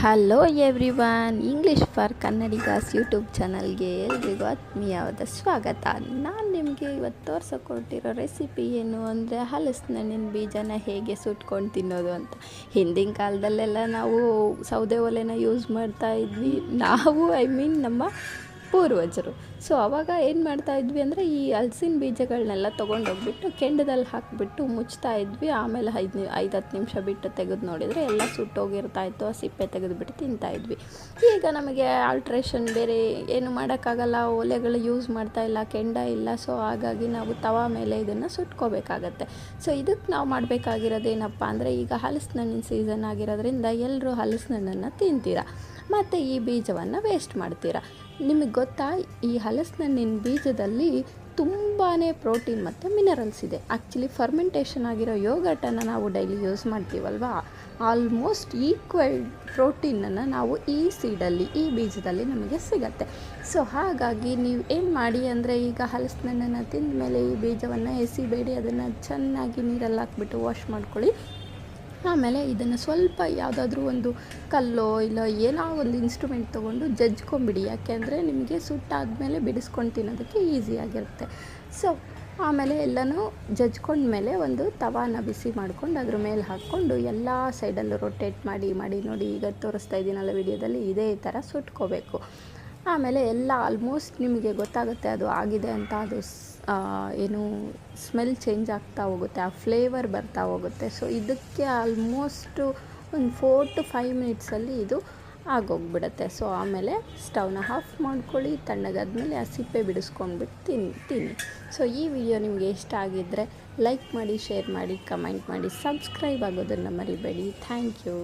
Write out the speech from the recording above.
Hello everyone, English for Kannadigas YouTube ಚಾನಲ್ಗೆ ಎಲ್ರಿಗೂ ಆತ್ಮೀಯವಾದ ಸ್ವಾಗತ. ನಾನು ನಿಮಗೆ ಇವತ್ತು ತೋರಿಸಕೊಟ್ಟಿರೋ ರೆಸಿಪಿ ಏನು ಅಂದರೆ ಹಲಸಿನಣ್ಣಿನ ಬೀಜನ ಹೇಗೆ ಸುಟ್ಕೊಂಡು ತಿನ್ನೋದು ಅಂತ. ಹಿಂದಿನ ಕಾಲದಲ್ಲೆಲ್ಲ ನಾವು ಸೌದೆ ಒಲೆನ ಯೂಸ್ ಮಾಡ್ತಾ ಇದ್ವಿ, ನಮ್ಮ ಪೂರ್ವಜರು. ಸೊ ಆವಾಗ ಏನು ಮಾಡ್ತಾಯಿದ್ವಿ ಅಂದರೆ ಈ ಹಲಸಿನ ಬೀಜಗಳನ್ನೆಲ್ಲ ತೊಗೊಂಡೋಗ್ಬಿಟ್ಟು ಕೆಂಡದಲ್ಲಿ ಹಾಕಿಬಿಟ್ಟು ಮುಚ್ತಾ ಇದ್ವಿ. ಆಮೇಲೆ 5-10 ನಿಮಿಷ ಬಿಟ್ಟು ತೆಗೆದು ನೋಡಿದರೆ ಎಲ್ಲ ಸುಟ್ಟೋಗಿರ್ತಾಯಿತ್ತು. ಆ ಸಿಪ್ಪೆ ತೆಗೆದುಬಿಟ್ಟು ತಿಂತಾಯಿದ್ವಿ. ಈಗ ನಮಗೆ ಆಲ್ಟ್ರೇಷನ್ ಬೇರೆ ಏನು ಮಾಡೋಕ್ಕಾಗಲ್ಲ, ಒಲೆಗಳು ಯೂಸ್ ಮಾಡ್ತಾ ಇಲ್ಲ, ಕೆಂಡ ಇಲ್ಲ. ಸೊ ಹಾಗಾಗಿ ನಾವು ತವಾ ಮೇಲೆ ಇದನ್ನು ಸುಟ್ಕೋಬೇಕಾಗತ್ತೆ. ಸೊ ಇದಕ್ಕೆ ನಾವು ಮಾಡಬೇಕಾಗಿರೋದೇನಪ್ಪ ಅಂದರೆ, ಈಗ ಹಲಸಿನಣ್ಣಿನ ಸೀಸನ್ ಆಗಿರೋದ್ರಿಂದ ಎಲ್ಲರೂ ಹಲಸಿನಣ್ಣನ್ನು ತಿಂತೀರ ಮತ್ತು ಈ ಬೀಜವನ್ನು ವೇಸ್ಟ್ ಮಾಡ್ತೀರಾ. ನಿಮಗೆ ಗೊತ್ತಾ, ಈ ಹಲಸಿನಣ್ಣಿನ ಬೀಜದಲ್ಲಿ ತುಂಬಾ ಪ್ರೋಟೀನ್ ಮತ್ತು ಮಿನರಲ್ಸ್ ಇದೆ. ಆ್ಯಕ್ಚುಲಿ ಫರ್ಮೆಂಟೇಷನ್ ಆಗಿರೋ ಯೋಗರ್ಟನ್ನು ನಾವು ಡೈಲಿ ಯೂಸ್ ಮಾಡ್ತೀವಲ್ವ, ಆಲ್ಮೋಸ್ಟ್ ಈಕ್ವಲ್ ಪ್ರೋಟೀನನ್ನು ನಾವು ಈ ಸೀಡಲ್ಲಿ, ಈ ಬೀಜದಲ್ಲಿ ನಮಗೆ ಸಿಗತ್ತೆ. ಸೊ ಹಾಗಾಗಿ ನೀವು ಏನು ಮಾಡಿ ಅಂದರೆ, ಈಗ ಹಲಸಿನಣ್ಣನ್ನು ತಿಂದ ಮೇಲೆ ಈ ಬೀಜವನ್ನು ಎಸಿಬೇಡಿ, ಅದನ್ನು ಚೆನ್ನಾಗಿ ನೀರಲ್ಲಿ ಹಾಕ್ಬಿಟ್ಟು ವಾಶ್ ಮಾಡ್ಕೊಳ್ಳಿ. ಆಮೇಲೆ ಇದನ್ನು ಸ್ವಲ್ಪ ಯಾವುದಾದ್ರೂ ಒಂದು ಕಲ್ಲೋ ಇಲ್ಲ ಏನೋ ಒಂದು ಇನ್ಸ್ಟ್ರೂಮೆಂಟ್ ತೊಗೊಂಡು ಜಜ್ಕೊಂಬಿಡಿ. ಯಾಕೆಂದರೆ ನಿಮಗೆ ಸುಟ್ಟಾದಮೇಲೆ ಬಿಡಿಸ್ಕೊಂಡು ತಿನ್ನೋದಕ್ಕೆ ಈಸಿಯಾಗಿರುತ್ತೆ. ಸೊ ಆಮೇಲೆ ಎಲ್ಲನೂ ಜಜ್ಕೊಂಡ್ಮೇಲೆ ಒಂದು ತವಾನ ಬಿಸಿ ಮಾಡ್ಕೊಂಡು ಅದ್ರ ಮೇಲೆ ಹಾಕ್ಕೊಂಡು ಎಲ್ಲ ಸೈಡಲ್ಲೂ ರೊಟೇಟ್ ಮಾಡಿ ನೋಡಿ, ಈಗ ತೋರಿಸ್ತಾ ಇದ್ದೀನಲ್ಲ ವಿಡಿಯೋದಲ್ಲಿ, ಇದೇ ಥರ ಸುಟ್ಕೋಬೇಕು. ಆಮೇಲೆ ಎಲ್ಲ ಆಲ್ಮೋಸ್ಟ್ ನಿಮಗೆ ಗೊತ್ತಾಗುತ್ತೆ ಅದು ಆಗಿದೆ ಅಂತ. ಅದು ಏನು ಸ್ಮೆಲ್ ಚೇಂಜ್ ಆಗ್ತಾ ಹೋಗುತ್ತೆ, ಆ ಫ್ಲೇವರ್ ಬರ್ತಾ ಹೋಗುತ್ತೆ. ಸೊ ಇದಕ್ಕೆ ಆಲ್ಮೋಸ್ಟು ಒಂದು 4 to 5 ಮಿನಿಟ್ಸಲ್ಲಿ ಇದು ಆಗೋಗ್ಬಿಡುತ್ತೆ. ಸೊ ಆಮೇಲೆ ಸ್ಟವ್ನ ಆಫ್ ಮಾಡ್ಕೊಳ್ಳಿ. ತಣ್ಣಗಾದ್ಮೇಲೆ ಆ ಸಿಪ್ಪೆ ಬಿಡಿಸ್ಕೊಂಡ್ಬಿಟ್ಟು ತಿನ್ನಿ. ಸೊ ಈ ವಿಡಿಯೋ ನಿಮಗೆ ಇಷ್ಟ ಆಗಿದ್ದರೆ ಲೈಕ್ ಮಾಡಿ, ಶೇರ್ ಮಾಡಿ, ಕಮೆಂಟ್ ಮಾಡಿ, ಸಬ್ಸ್ಕ್ರೈಬ್ ಆಗೋದನ್ನು ಮರಿಬೇಡಿ. Thank you.